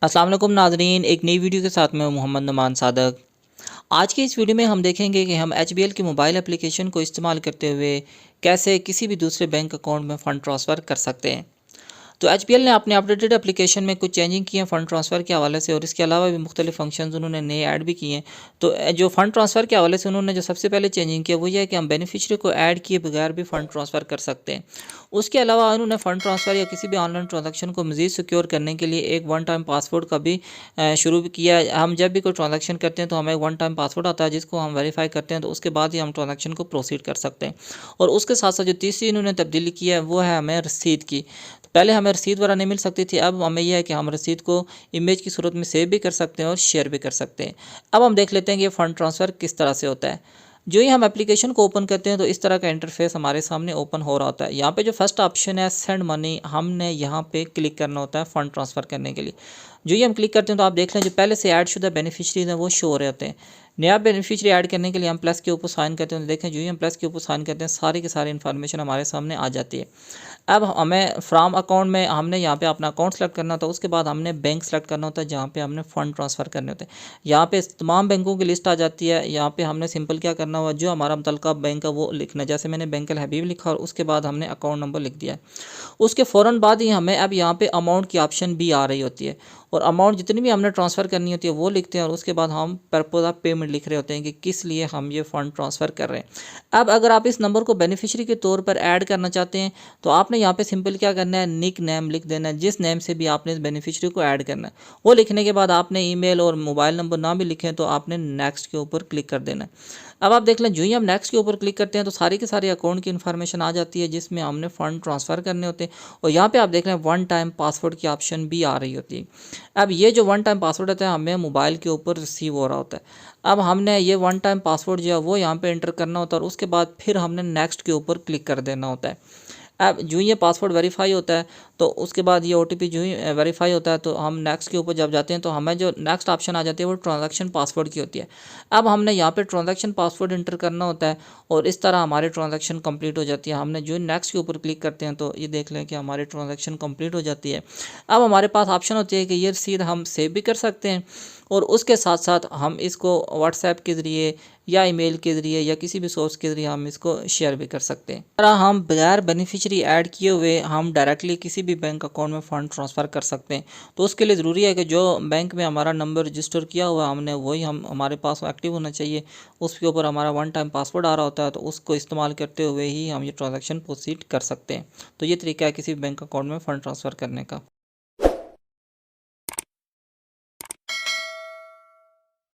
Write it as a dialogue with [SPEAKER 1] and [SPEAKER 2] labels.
[SPEAKER 1] अस्सलाम वालेकुम नाज़रीन, एक नई वीडियो के साथ मैं मोहम्मद नुमान सादक। आज की इस वीडियो में हम देखेंगे कि हम एचबीएल की मोबाइल एप्लीकेशन को इस्तेमाल करते हुए कैसे किसी भी दूसरे बैंक अकाउंट में फ़ंड ट्रांसफ़र कर सकते हैं। तो एचबीएल ने अपने अपडेटेड एप्लीकेशन में कुछ चेंजिंग किए हैं फ़ंड ट्रांसफ़र के हवाले से, और इसके अलावा भी मुख्तलिफ फ़ंक्शंस उन्होंने नए ऐड भी किए हैं। तो जो फ़ंड ट्रांसफ़र के हवाले से उन्होंने जो सबसे पहले चेंजिंग किया वो ये है कि हम बेनिफिशियरी को ऐड किए बगैर भी फ़ंड ट्रांसफ़र कर सकते हैं। उसके अलावा उन्होंने फ़ंड ट्रांसफ़र या किसी भी ऑनलाइन ट्रांजैक्शन को मज़ीद सिक्योर करने के लिए एक वन टाइम पासवर्ड का भी शुरू भी किया है। हम जब भी कोई ट्रांजैक्शन करते हैं तो हमें वन टाइम पासवर्ड आता है जिसको हम वेरीफाई करते हैं, तो उसके बाद ही हम ट्रांजैक्शन को प्रोसीड कर सकते हैं। और उसके साथ साथ जो तीसरी इन्होंने तब्दीली की है वो है हमें रसीद की। तो पहले हमें रसीद वगैरह नहीं मिल सकती थी, अब हमें यह है कि हम रसीद को इमेज की सूरत में सेव भी कर सकते हैं और शेयर भी कर सकते हैं। अब हम देख लेते हैं कि ये फ़ंड ट्रांसफ़र किस तरह से होता है। जो ही हम एप्लीकेशन को ओपन करते हैं तो इस तरह का इंटरफेस हमारे सामने ओपन हो रहा होता है। यहाँ पे जो फर्स्ट ऑप्शन है सेंड मनी, हमने यहाँ पे क्लिक करना होता है फ़ंड ट्रांसफ़र करने के लिए। जो ही हम क्लिक करते हैं तो आप देख लें जो पहले से ऐड शुदा बेनिफिशरीज हैं वो शो हो रहे होते हैं। नया बेनिफिशरी ऐड करने के लिए हम प्लस के ऊपर साइन करते हैं, तो देखें जो ही हम प्लस के ऊपर साइन करते हैं सारी की सारी इन्फॉर्मेशन हमारे सामने आ जाती है। अब हमें फ्रॉम अकाउंट में हमने यहाँ पे अपना अकाउंट सेलेक्ट करना होता है, उसके बाद हमने बैंक सेलेक्ट करना होता है जहाँ पे हमने फ़ंड ट्रांसफ़र करने होते हैं। यहाँ पे तमाम बैंकों की लिस्ट आ जाती है। यहाँ पे हमने सिंपल क्या करना हुआ, जो हमारा मुतल्लिका बैंक है वो लिखना है। जैसे मैंने बैंक अल हबीब लिखा और उसके बाद हमने अकाउंट नंबर लिख दिया है। उसके फ़ौरन बाद ही हमें अब यहाँ पे अमाउंट की ऑप्शन भी आ रही होती है, और अमाउंट जितनी भी हमने ट्रांसफ़र करनी होती है वो लिखते हैं, और उसके बाद हम पर्पज़ ऑफ पेमेंट लिख रहे होते हैं कि किस लिए हम ये फ़ंड ट्रांसफ़र कर रहे हैं। अब अगर आप इस नंबर को बेनिफिशियरी के तौर पर ऐड करना चाहते हैं तो आपने यहाँ पे सिंपल क्या करना है, निक नेम लिख देना है। जिस नेम से भी आपने इस बेनिफिशियरी को ऐड करना है वो लिखने के बाद आपने ईमेल और मोबाइल नंबर ना भी लिखें तो आपने नेक्स्ट के ऊपर क्लिक कर देना है। अब आप देख लें जो ही हम नेक्स्ट के ऊपर क्लिक करते हैं तो सारी के सारी अकाउंट की इन्फॉर्मेशन आ जाती है जिसमें हमने फ़ंड ट्रांसफ़र करने होते हैं, और यहाँ पे आप देख लें वन टाइम पासवर्ड की ऑप्शन भी आ रही होती है। अब ये जो वन टाइम पासवर्ड होता है हमें मोबाइल के ऊपर रिसीव हो रहा होता है। अब हमने ये वन टाइम पासवर्ड जो है वो यहाँ पे एंटर करना होता है, और उसके बाद फिर हमने नेक्स्ट के ऊपर क्लिक कर देना होता है। अब जो ही ये पासवर्ड वेरीफाई होता है तो उसके बाद ये ओटीपी जो ही वेरीफाई होता है तो हम नेक्स्ट के ऊपर जब जाते हैं तो हमें जो नेक्स्ट ऑप्शन आ जाती है वो ट्रांजैक्शन पासवर्ड की होती है। अब हमने यहाँ पे ट्रांजैक्शन पासवर्ड इंटर करना होता है, और इस तरह हमारी ट्रांजैक्शन कंप्लीट हो जाती है। हमने जो नेक्स्ट के ऊपर क्लिक करते हैं तो ये देख लें कि हमारी ट्रांजैक्शन कंप्लीट हो जाती है। अब हमारे पास ऑप्शन होती है कि ये रसीद हम सेव भी कर सकते हैं, और उसके साथ साथ हम इसको व्हाट्सएप के ज़रिए या ईमेल के ज़रिए या किसी भी सोर्स के ज़रिए हम इसको शेयर भी कर सकते हैं। तरह हम बगैर बेनिफिशियरी ऐड किए हुए हम डायरेक्टली किसी भी बैंक अकाउंट में फ़ंड ट्रांसफ़र कर सकते हैं। तो उसके लिए ज़रूरी है कि जो बैंक में हमारा नंबर रजिस्टर किया हुआ है हमने वही हम हमारे पास एक्टिव होना चाहिए। उसके ऊपर हमारा वन टाइम पासवर्ड आ रहा होता है, तो उसको इस्तेमाल करते हुए ही हम ये ट्रांजेक्शन प्रोसीड कर सकते हैं। तो ये तरीका है किसी बैंक अकाउंट में फ़ंड ट्रांसफ़र करने का।